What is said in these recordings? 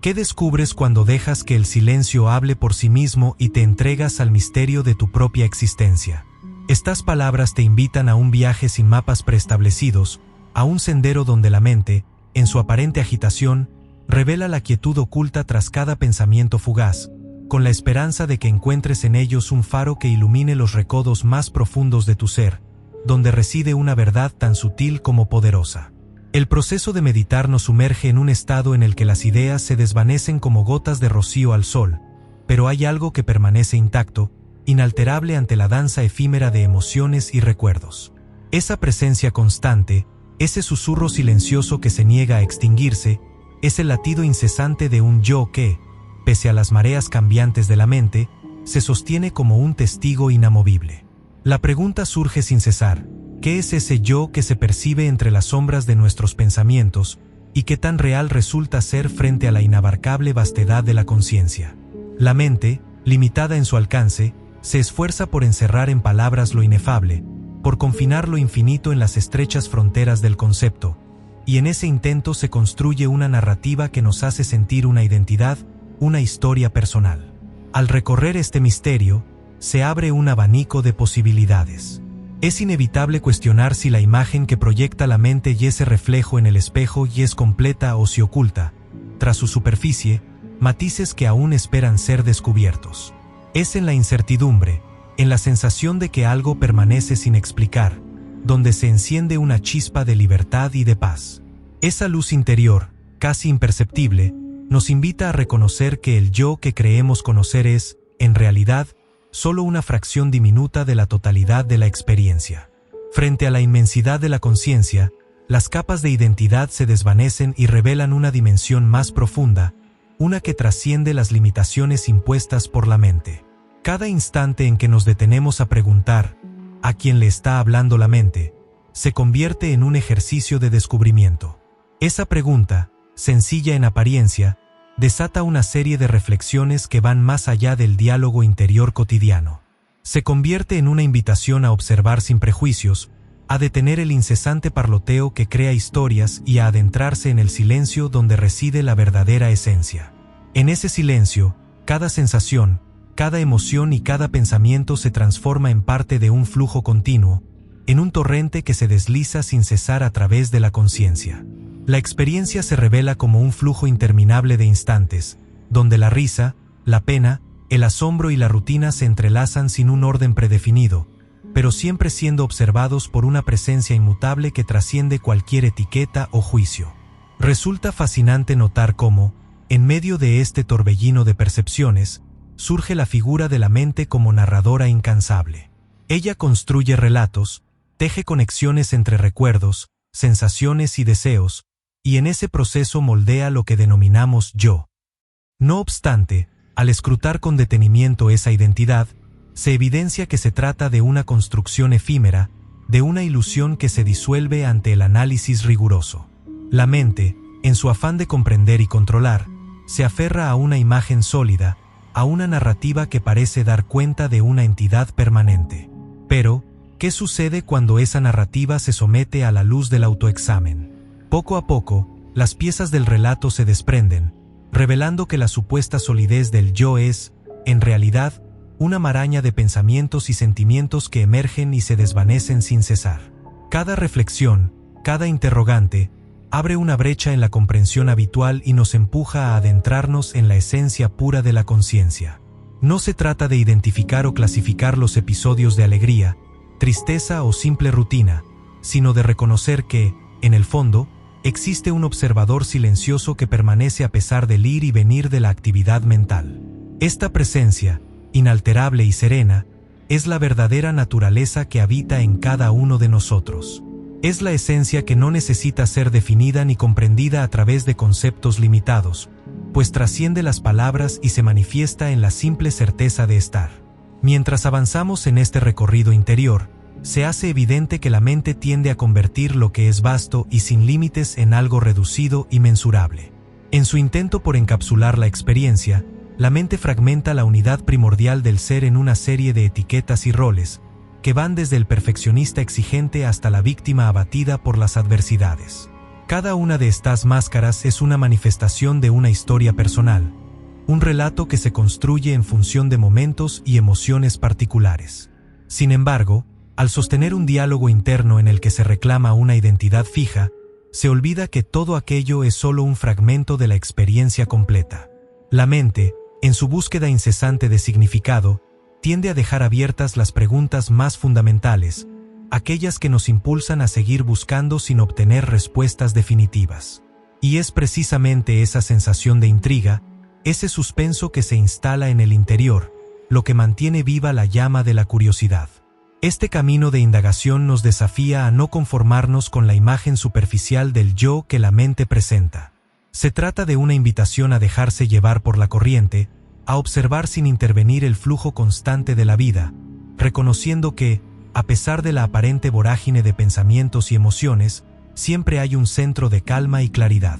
¿Qué descubres cuando dejas que el silencio hable por sí mismo y te entregas al misterio de tu propia existencia? Estas palabras te invitan a un viaje sin mapas preestablecidos, a un sendero donde la mente, en su aparente agitación, revela la quietud oculta tras cada pensamiento fugaz, con la esperanza de que encuentres en ellos un faro que ilumine los recodos más profundos de tu ser, donde reside una verdad tan sutil como poderosa. El proceso de meditar nos sumerge en un estado en el que las ideas se desvanecen como gotas de rocío al sol, pero hay algo que permanece intacto, inalterable ante la danza efímera de emociones y recuerdos. Esa presencia constante, ese susurro silencioso que se niega a extinguirse, es el latido incesante de un yo que, pese a las mareas cambiantes de la mente, se sostiene como un testigo inamovible. La pregunta surge sin cesar: ¿qué es ese yo que se percibe entre las sombras de nuestros pensamientos y qué tan real resulta ser frente a la inabarcable vastedad de la conciencia? La mente, limitada en su alcance, se esfuerza por encerrar en palabras lo inefable, por confinar lo infinito en las estrechas fronteras del concepto, y en ese intento se construye una narrativa que nos hace sentir una identidad, una historia personal. Al recorrer este misterio, se abre un abanico de posibilidades. Es inevitable cuestionar si la imagen que proyecta la mente y ese reflejo en el espejo y es completa o si oculta, tras su superficie, matices que aún esperan ser descubiertos. Es en la incertidumbre, en la sensación de que algo permanece sin explicar, donde se enciende una chispa de libertad y de paz. Esa luz interior, casi imperceptible, nos invita a reconocer que el yo que creemos conocer es, en realidad, solo una fracción diminuta de la totalidad de la experiencia. Frente a la inmensidad de la conciencia, las capas de identidad se desvanecen y revelan una dimensión más profunda, una que trasciende las limitaciones impuestas por la mente. Cada instante en que nos detenemos a preguntar ¿a quién le está hablando la mente?, se convierte en un ejercicio de descubrimiento. Esa pregunta, sencilla en apariencia, desata una serie de reflexiones que van más allá del diálogo interior cotidiano. Se convierte en una invitación a observar sin prejuicios, a detener el incesante parloteo que crea historias y a adentrarse en el silencio donde reside la verdadera esencia. En ese silencio, cada sensación, cada emoción y cada pensamiento se transforma en parte de un flujo continuo, en un torrente que se desliza sin cesar a través de la conciencia. La experiencia se revela como un flujo interminable de instantes, donde la risa, la pena, el asombro y la rutina se entrelazan sin un orden predefinido, pero siempre siendo observados por una presencia inmutable que trasciende cualquier etiqueta o juicio. Resulta fascinante notar cómo, en medio de este torbellino de percepciones, surge la figura de la mente como narradora incansable. Ella construye relatos, teje conexiones entre recuerdos, sensaciones y deseos, y en ese proceso moldea lo que denominamos yo. No obstante, al escrutar con detenimiento esa identidad, se evidencia que se trata de una construcción efímera, de una ilusión que se disuelve ante el análisis riguroso. La mente, en su afán de comprender y controlar, se aferra a una imagen sólida, a una narrativa que parece dar cuenta de una entidad permanente. Pero, ¿qué sucede cuando esa narrativa se somete a la luz del autoexamen? Poco a poco, las piezas del relato se desprenden, revelando que la supuesta solidez del yo es, en realidad, una maraña de pensamientos y sentimientos que emergen y se desvanecen sin cesar. Cada reflexión, cada interrogante, abre una brecha en la comprensión habitual y nos empuja a adentrarnos en la esencia pura de la conciencia. No se trata de identificar o clasificar los episodios de alegría, tristeza o simple rutina, sino de reconocer que, en el fondo, existe un observador silencioso que permanece a pesar del ir y venir de la actividad mental. Esta presencia, inalterable y serena, es la verdadera naturaleza que habita en cada uno de nosotros. Es la esencia que no necesita ser definida ni comprendida a través de conceptos limitados, pues trasciende las palabras y se manifiesta en la simple certeza de estar. Mientras avanzamos en este recorrido interior, se hace evidente que la mente tiende a convertir lo que es vasto y sin límites en algo reducido y mensurable. En su intento por encapsular la experiencia, la mente fragmenta la unidad primordial del ser en una serie de etiquetas y roles, que van desde el perfeccionista exigente hasta la víctima abatida por las adversidades. Cada una de estas máscaras es una manifestación de una historia personal, un relato que se construye en función de momentos y emociones particulares. Sin embargo, al sostener un diálogo interno en el que se reclama una identidad fija, se olvida que todo aquello es solo un fragmento de la experiencia completa. La mente, en su búsqueda incesante de significado, tiende a dejar abiertas las preguntas más fundamentales, aquellas que nos impulsan a seguir buscando sin obtener respuestas definitivas. Y es precisamente esa sensación de intriga, ese suspenso que se instala en el interior, lo que mantiene viva la llama de la curiosidad. Este camino de indagación nos desafía a no conformarnos con la imagen superficial del yo que la mente presenta. Se trata de una invitación a dejarse llevar por la corriente, a observar sin intervenir el flujo constante de la vida, reconociendo que, a pesar de la aparente vorágine de pensamientos y emociones, siempre hay un centro de calma y claridad.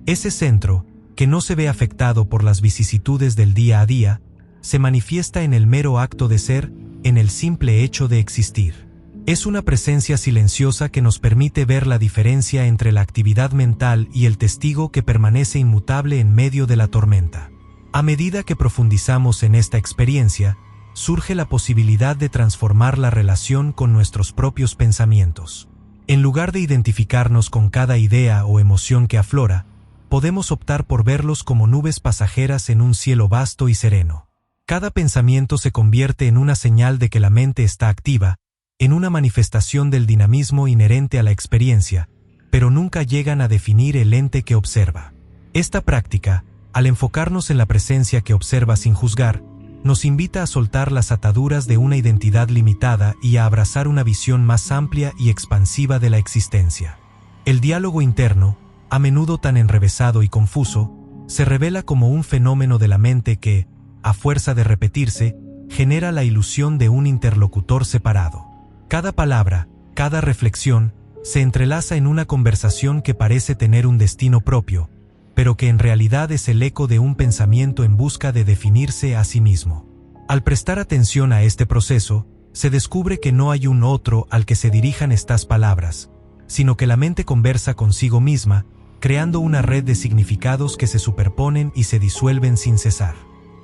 Ese centro, que no se ve afectado por las vicisitudes del día a día, se manifiesta en el mero acto de ser, en el simple hecho de existir. Es una presencia silenciosa que nos permite ver la diferencia entre la actividad mental y el testigo que permanece inmutable en medio de la tormenta. A medida que profundizamos en esta experiencia, surge la posibilidad de transformar la relación con nuestros propios pensamientos. En lugar de identificarnos con cada idea o emoción que aflora, podemos optar por verlos como nubes pasajeras en un cielo vasto y sereno. Cada pensamiento se convierte en una señal de que la mente está activa, en una manifestación del dinamismo inherente a la experiencia, pero nunca llegan a definir el ente que observa. Esta práctica, al enfocarnos en la presencia que observa sin juzgar, nos invita a soltar las ataduras de una identidad limitada y a abrazar una visión más amplia y expansiva de la existencia. El diálogo interno, a menudo tan enrevesado y confuso, se revela como un fenómeno de la mente que, a fuerza de repetirse, genera la ilusión de un interlocutor separado. Cada palabra, cada reflexión, se entrelaza en una conversación que parece tener un destino propio, pero que en realidad es el eco de un pensamiento en busca de definirse a sí mismo. Al prestar atención a este proceso, se descubre que no hay un otro al que se dirijan estas palabras, sino que la mente conversa consigo misma, creando una red de significados que se superponen y se disuelven sin cesar.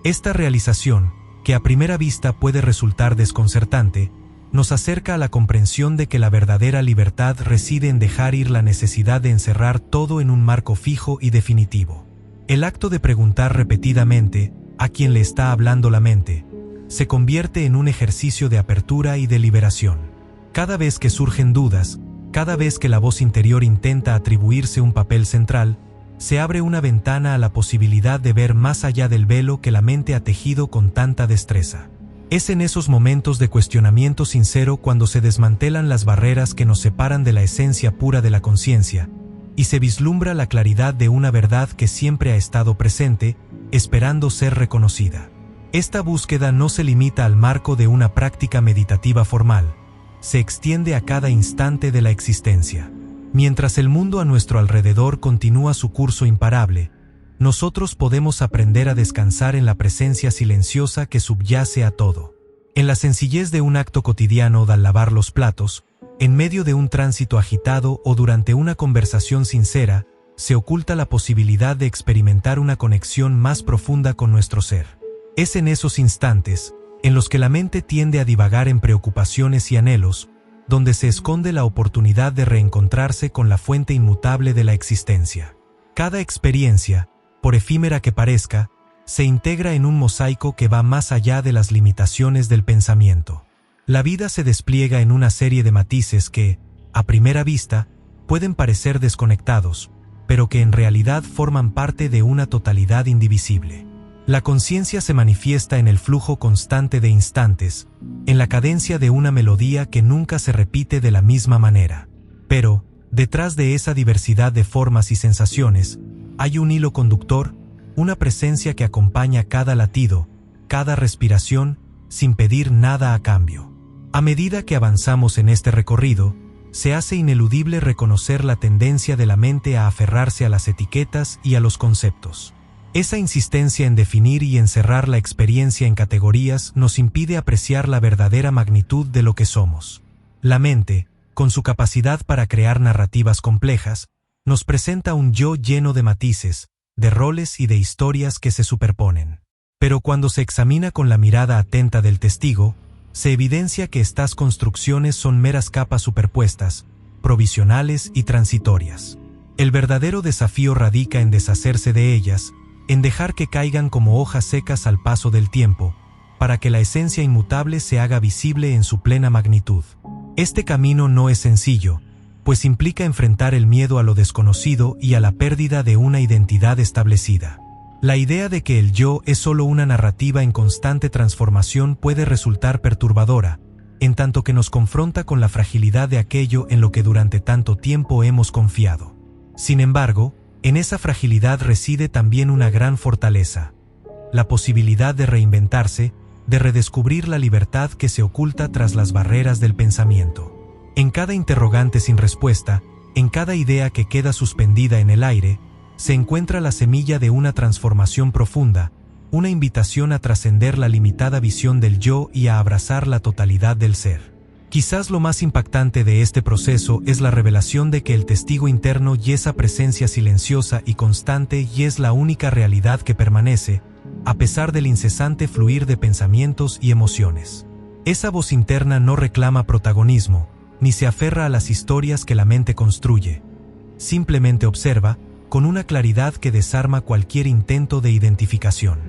Esta realización, que a primera vista puede resultar desconcertante, nos acerca a la comprensión de que la verdadera libertad reside en dejar ir la necesidad de encerrar todo en un marco fijo y definitivo. El acto de preguntar repetidamente, a quien le está hablando la mente, se convierte en un ejercicio de apertura y de liberación. Cada vez que surgen dudas, cada vez que la voz interior intenta atribuirse un papel central, se abre una ventana a la posibilidad de ver más allá del velo que la mente ha tejido con tanta destreza. Es en esos momentos de cuestionamiento sincero cuando se desmantelan las barreras que nos separan de la esencia pura de la conciencia, y se vislumbra la claridad de una verdad que siempre ha estado presente, esperando ser reconocida. Esta búsqueda no se limita al marco de una práctica meditativa formal, se extiende a cada instante de la existencia. Mientras el mundo a nuestro alrededor continúa su curso imparable, nosotros podemos aprender a descansar en la presencia silenciosa que subyace a todo. En la sencillez de un acto cotidiano al lavar los platos, en medio de un tránsito agitado o durante una conversación sincera, se oculta la posibilidad de experimentar una conexión más profunda con nuestro ser. Es en esos instantes, en los que la mente tiende a divagar en preocupaciones y anhelos, donde se esconde la oportunidad de reencontrarse con la fuente inmutable de la existencia. Cada experiencia, por efímera que parezca, se integra en un mosaico que va más allá de las limitaciones del pensamiento. La vida se despliega en una serie de matices que, a primera vista, pueden parecer desconectados, pero que en realidad forman parte de una totalidad indivisible. La conciencia se manifiesta en el flujo constante de instantes, en la cadencia de una melodía que nunca se repite de la misma manera. Pero, detrás de esa diversidad de formas y sensaciones, hay un hilo conductor, una presencia que acompaña cada latido, cada respiración, sin pedir nada a cambio. A medida que avanzamos en este recorrido, se hace ineludible reconocer la tendencia de la mente a aferrarse a las etiquetas y a los conceptos. Esa insistencia en definir y encerrar la experiencia en categorías nos impide apreciar la verdadera magnitud de lo que somos. La mente, con su capacidad para crear narrativas complejas, nos presenta un yo lleno de matices, de roles y de historias que se superponen. Pero cuando se examina con la mirada atenta del testigo, se evidencia que estas construcciones son meras capas superpuestas, provisionales y transitorias. El verdadero desafío radica en deshacerse de ellas, en dejar que caigan como hojas secas al paso del tiempo, para que la esencia inmutable se haga visible en su plena magnitud. Este camino no es sencillo, pues implica enfrentar el miedo a lo desconocido y a la pérdida de una identidad establecida. La idea de que el yo es solo una narrativa en constante transformación puede resultar perturbadora, en tanto que nos confronta con la fragilidad de aquello en lo que durante tanto tiempo hemos confiado. Sin embargo, en esa fragilidad reside también una gran fortaleza: la posibilidad de reinventarse, de redescubrir la libertad que se oculta tras las barreras del pensamiento. En cada interrogante sin respuesta, en cada idea que queda suspendida en el aire, se encuentra la semilla de una transformación profunda, una invitación a trascender la limitada visión del yo y a abrazar la totalidad del ser. Quizás lo más impactante de este proceso es la revelación de que el testigo interno y esa presencia silenciosa y constante y es la única realidad que permanece, a pesar del incesante fluir de pensamientos y emociones. Esa voz interna no reclama protagonismo, ni se aferra a las historias que la mente construye. Simplemente observa, con una claridad que desarma cualquier intento de identificación.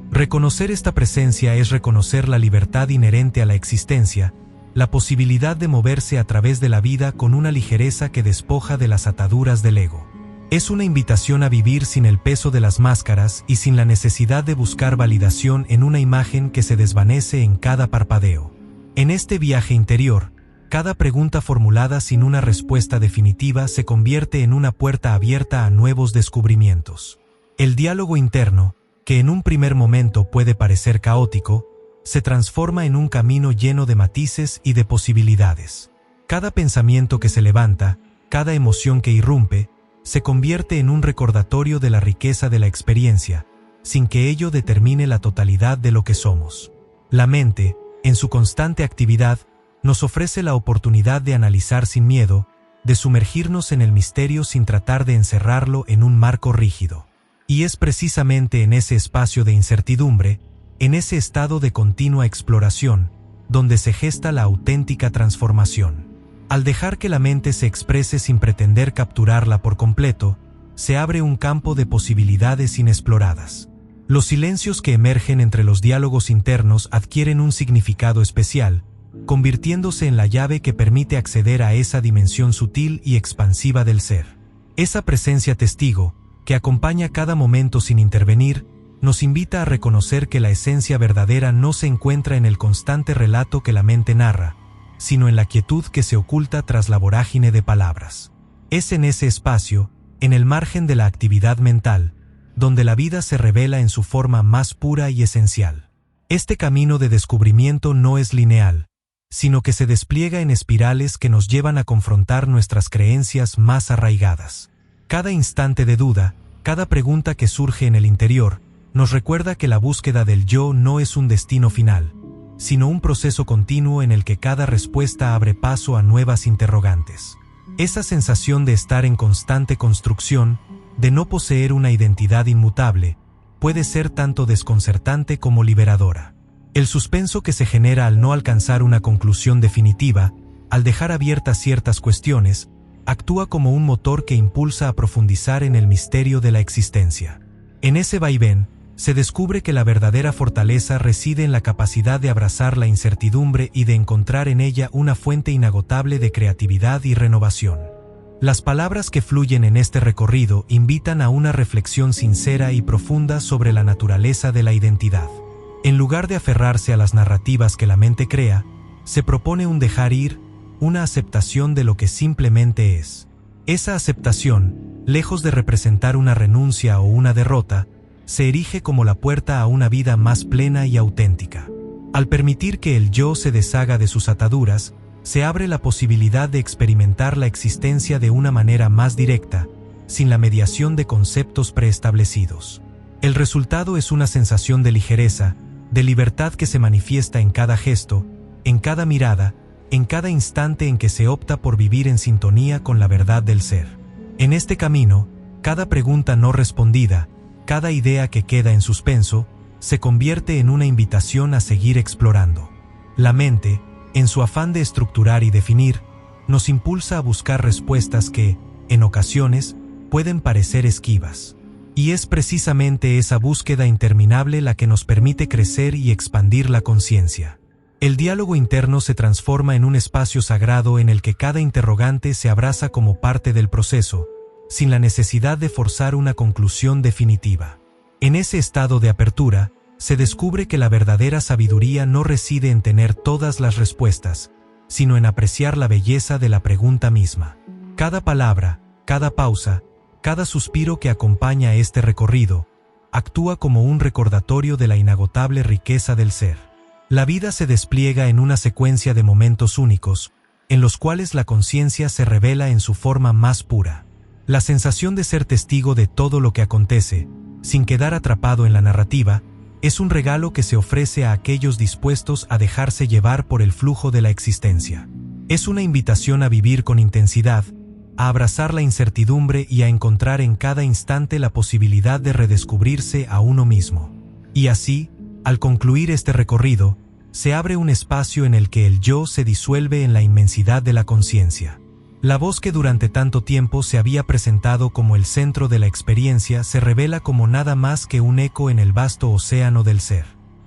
Reconocer esta presencia es reconocer la libertad inherente a la existencia, la posibilidad de moverse a través de la vida con una ligereza que despoja de las ataduras del ego. Es una invitación a vivir sin el peso de las máscaras y sin la necesidad de buscar validación en una imagen que se desvanece en cada parpadeo. En este viaje interior, cada pregunta formulada sin una respuesta definitiva se convierte en una puerta abierta a nuevos descubrimientos. El diálogo interno, que en un primer momento puede parecer caótico, se transforma en un camino lleno de matices y de posibilidades. Cada pensamiento que se levanta, cada emoción que irrumpe, se convierte en un recordatorio de la riqueza de la experiencia, sin que ello determine la totalidad de lo que somos. La mente, en su constante actividad, nos ofrece la oportunidad de analizar sin miedo, de sumergirnos en el misterio sin tratar de encerrarlo en un marco rígido. Y es precisamente en ese espacio de incertidumbre, en ese estado de continua exploración, donde se gesta la auténtica transformación. Al dejar que la mente se exprese sin pretender capturarla por completo, se abre un campo de posibilidades inexploradas. Los silencios que emergen entre los diálogos internos adquieren un significado especial, convirtiéndose en la llave que permite acceder a esa dimensión sutil y expansiva del ser. Esa presencia testigo, que acompaña cada momento sin intervenir, nos invita a reconocer que la esencia verdadera no se encuentra en el constante relato que la mente narra, sino en la quietud que se oculta tras la vorágine de palabras. Es en ese espacio, en el margen de la actividad mental, donde la vida se revela en su forma más pura y esencial. Este camino de descubrimiento no es lineal, sino que se despliega en espirales que nos llevan a confrontar nuestras creencias más arraigadas. Cada instante de duda, cada pregunta que surge en el interior, nos recuerda que la búsqueda del yo no es un destino final, sino un proceso continuo en el que cada respuesta abre paso a nuevas interrogantes. Esa sensación de estar en constante construcción, de no poseer una identidad inmutable, puede ser tanto desconcertante como liberadora. El suspenso que se genera al no alcanzar una conclusión definitiva, al dejar abiertas ciertas cuestiones, actúa como un motor que impulsa a profundizar en el misterio de la existencia. En ese vaivén, se descubre que la verdadera fortaleza reside en la capacidad de abrazar la incertidumbre y de encontrar en ella una fuente inagotable de creatividad y renovación. Las palabras que fluyen en este recorrido invitan a una reflexión sincera y profunda sobre la naturaleza de la identidad. En lugar de aferrarse a las narrativas que la mente crea, se propone un dejar ir, una aceptación de lo que simplemente es. Esa aceptación, lejos de representar una renuncia o una derrota, se erige como la puerta a una vida más plena y auténtica. Al permitir que el yo se deshaga de sus ataduras, se abre la posibilidad de experimentar la existencia de una manera más directa, sin la mediación de conceptos preestablecidos. El resultado es una sensación de ligereza, de libertad que se manifiesta en cada gesto, en cada mirada, en cada instante en que se opta por vivir en sintonía con la verdad del ser. En este camino, cada pregunta no respondida, cada idea que queda en suspenso, se convierte en una invitación a seguir explorando. La mente, en su afán de estructurar y definir, nos impulsa a buscar respuestas que, en ocasiones, pueden parecer esquivas. Y es precisamente esa búsqueda interminable la que nos permite crecer y expandir la conciencia. El diálogo interno se transforma en un espacio sagrado en el que cada interrogante se abraza como parte del proceso, sin la necesidad de forzar una conclusión definitiva. En ese estado de apertura, se descubre que la verdadera sabiduría no reside en tener todas las respuestas, sino en apreciar la belleza de la pregunta misma. Cada palabra, cada pausa, cada suspiro que acompaña este recorrido, actúa como un recordatorio de la inagotable riqueza del ser. La vida se despliega en una secuencia de momentos únicos, en los cuales la conciencia se revela en su forma más pura. La sensación de ser testigo de todo lo que acontece, sin quedar atrapado en la narrativa, es un regalo que se ofrece a aquellos dispuestos a dejarse llevar por el flujo de la existencia. Es una invitación a vivir con intensidad, a abrazar la incertidumbre y a encontrar en cada instante la posibilidad de redescubrirse a uno mismo. Y así, al concluir este recorrido, se abre un espacio en el que el yo se disuelve en la inmensidad de la conciencia. La voz que durante tanto tiempo se había presentado como el centro de la experiencia se revela como nada más que un eco en el vasto océano del ser.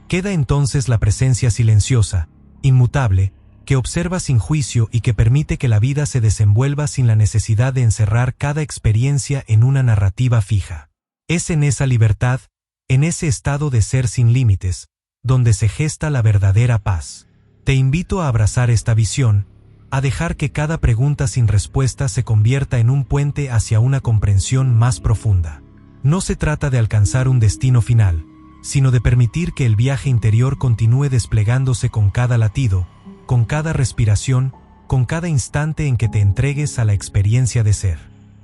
Queda entonces la presencia silenciosa, inmutable, que observa sin juicio y que permite que la vida se desenvuelva sin la necesidad de encerrar cada experiencia en una narrativa fija. Es en esa libertad, en ese estado de ser sin límites, donde se gesta la verdadera paz. Te invito a abrazar esta visión, a dejar que cada pregunta sin respuesta se convierta en un puente hacia una comprensión más profunda. No se trata de alcanzar un destino final, sino de permitir que el viaje interior continúe desplegándose con cada latido, con cada respiración, con cada instante en que te entregues a la experiencia de ser.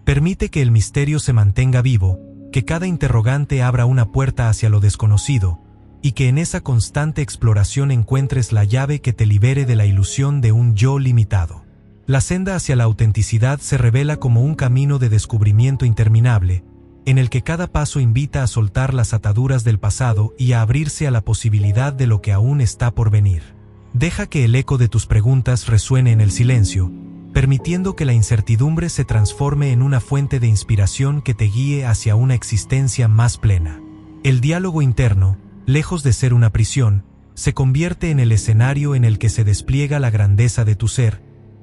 Permite que el misterio se mantenga vivo, que cada interrogante abra una puerta hacia lo desconocido, y que en esa constante exploración encuentres la llave que te libere de la ilusión de un yo limitado. La senda hacia la autenticidad se revela como un camino de descubrimiento interminable, en el que cada paso invita a soltar las ataduras del pasado y a abrirse a la posibilidad de lo que aún está por venir. Deja que el eco de tus preguntas resuene en el silencio, permitiendo que la incertidumbre se transforme en una fuente de inspiración que te guíe hacia una existencia más plena. El diálogo interno, lejos de ser una prisión, se convierte en el escenario en el que se despliega la grandeza de tu ser,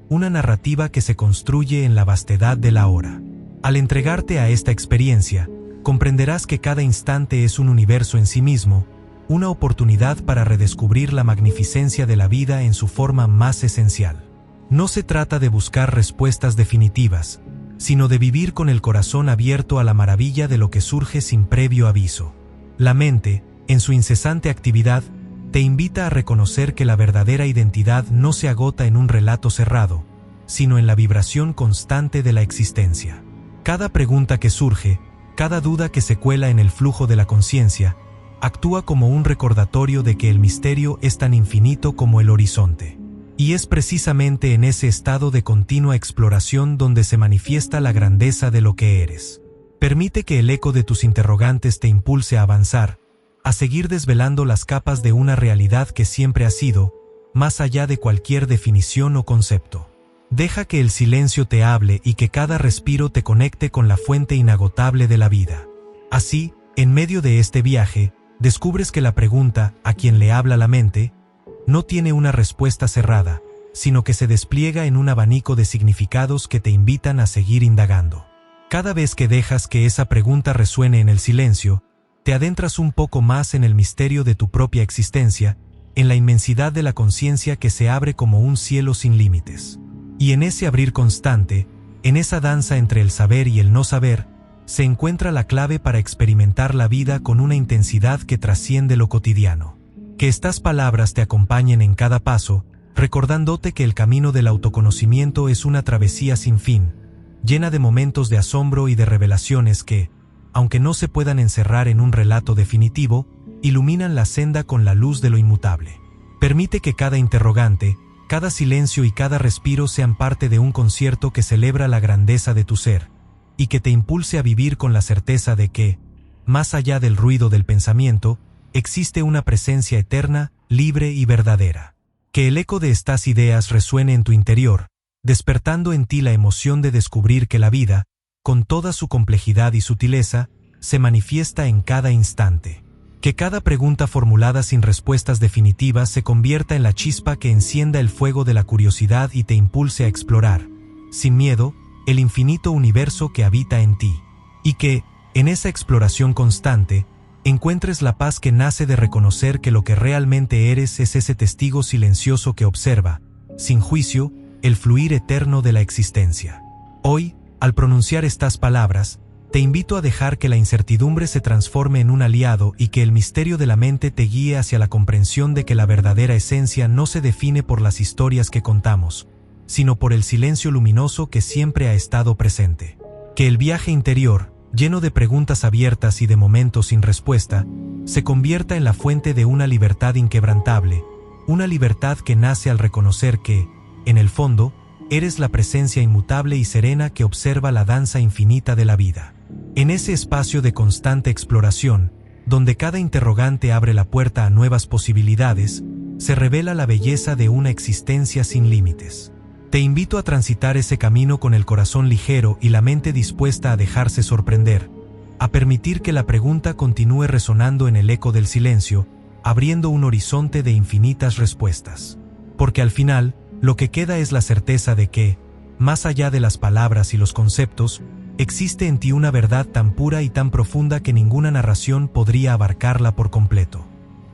una narrativa que se construye en la vastedad del ahora. Al entregarte a esta experiencia, comprenderás que cada instante es un universo en sí mismo, una oportunidad para redescubrir la magnificencia de la vida en su forma más esencial. No se trata de buscar respuestas definitivas, sino de vivir con el corazón abierto a la maravilla de lo que surge sin previo aviso. La mente, en su incesante actividad, te invita a reconocer que la verdadera identidad no se agota en un relato cerrado, sino en la vibración constante de la existencia. Cada pregunta que surge, cada duda que se cuela en el flujo de la conciencia, actúa como un recordatorio de que el misterio es tan infinito como el horizonte. Y es precisamente en ese estado de continua exploración donde se manifiesta la grandeza de lo que eres. Permite que el eco de tus interrogantes te impulse a avanzar, a seguir desvelando las capas de una realidad que siempre ha sido, más allá de cualquier definición o concepto. Deja que el silencio te hable y que cada respiro te conecte con la fuente inagotable de la vida. Así, en medio de este viaje, descubres que la pregunta, a quien le habla la mente, no tiene una respuesta cerrada, sino que se despliega en un abanico de significados que te invitan a seguir indagando. Cada vez que dejas que esa pregunta resuene en el silencio, te adentras un poco más en el misterio de tu propia existencia, en la inmensidad de la conciencia que se abre como un cielo sin límites. Y en ese abrir constante, en esa danza entre el saber y el no saber, se encuentra la clave para experimentar la vida con una intensidad que trasciende lo cotidiano. Que estas palabras te acompañen en cada paso, recordándote que el camino del autoconocimiento es una travesía sin fin, llena de momentos de asombro y de revelaciones que, aunque no se puedan encerrar en un relato definitivo, iluminan la senda con la luz de lo inmutable. Permite que cada interrogante, cada silencio y cada respiro sean parte de un concierto que celebra la grandeza de tu ser, y que te impulse a vivir con la certeza de que, más allá del ruido del pensamiento, existe una presencia eterna, libre y verdadera. Que el eco de estas ideas resuene en tu interior, despertando en ti la emoción de descubrir que la vida, con toda su complejidad y sutileza, se manifiesta en cada instante. Que cada pregunta formulada sin respuestas definitivas se convierta en la chispa que encienda el fuego de la curiosidad y te impulse a explorar, sin miedo, el infinito universo que habita en ti. Y que, en esa exploración constante, encuentres la paz que nace de reconocer que lo que realmente eres es ese testigo silencioso que observa, sin juicio, el fluir eterno de la existencia. Hoy, al pronunciar estas palabras, te invito a dejar que la incertidumbre se transforme en un aliado y que el misterio de la mente te guíe hacia la comprensión de que la verdadera esencia no se define por las historias que contamos, sino por el silencio luminoso que siempre ha estado presente. Que el viaje interior, lleno de preguntas abiertas y de momentos sin respuesta, se convierta en la fuente de una libertad inquebrantable, una libertad que nace al reconocer que, en el fondo, eres la presencia inmutable y serena que observa la danza infinita de la vida. En ese espacio de constante exploración, donde cada interrogante abre la puerta a nuevas posibilidades, se revela la belleza de una existencia sin límites. Te invito a transitar ese camino con el corazón ligero y la mente dispuesta a dejarse sorprender, a permitir que la pregunta continúe resonando en el eco del silencio, abriendo un horizonte de infinitas respuestas. Porque al final, lo que queda es la certeza de que, más allá de las palabras y los conceptos, existe en ti una verdad tan pura y tan profunda que ninguna narración podría abarcarla por completo.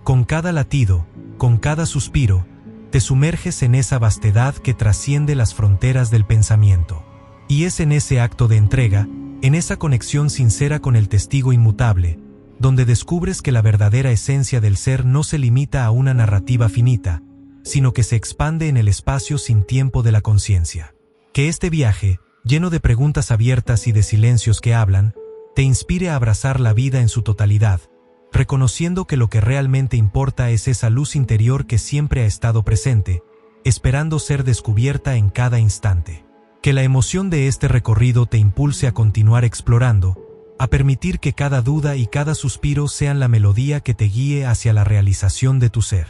Con cada latido, con cada suspiro, te sumerges en esa vastedad que trasciende las fronteras del pensamiento. Y es en ese acto de entrega, en esa conexión sincera con el testigo inmutable, donde descubres que la verdadera esencia del ser no se limita a una narrativa finita, sino que se expande en el espacio sin tiempo de la conciencia. Que este viaje, lleno de preguntas abiertas y de silencios que hablan, te inspire a abrazar la vida en su totalidad, reconociendo que lo que realmente importa es esa luz interior que siempre ha estado presente, esperando ser descubierta en cada instante. Que la emoción de este recorrido te impulse a continuar explorando, a permitir que cada duda y cada suspiro sean la melodía que te guíe hacia la realización de tu ser.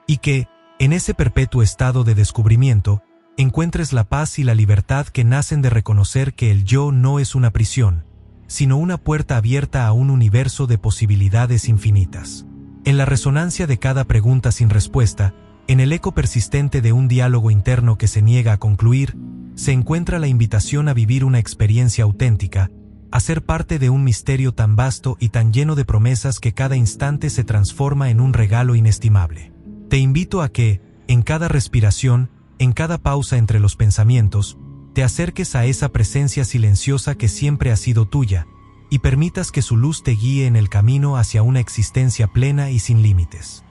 Y que, en ese perpetuo estado de descubrimiento, encuentres la paz y la libertad que nacen de reconocer que el yo no es una prisión, sino una puerta abierta a un universo de posibilidades infinitas. En la resonancia de cada pregunta sin respuesta, en el eco persistente de un diálogo interno que se niega a concluir, se encuentra la invitación a vivir una experiencia auténtica, a ser parte de un misterio tan vasto y tan lleno de promesas que cada instante se transforma en un regalo inestimable. Te invito a que, en cada respiración, en cada pausa entre los pensamientos, te acerques a esa presencia silenciosa que siempre ha sido tuya, y permitas que su luz te guíe en el camino hacia una existencia plena y sin límites.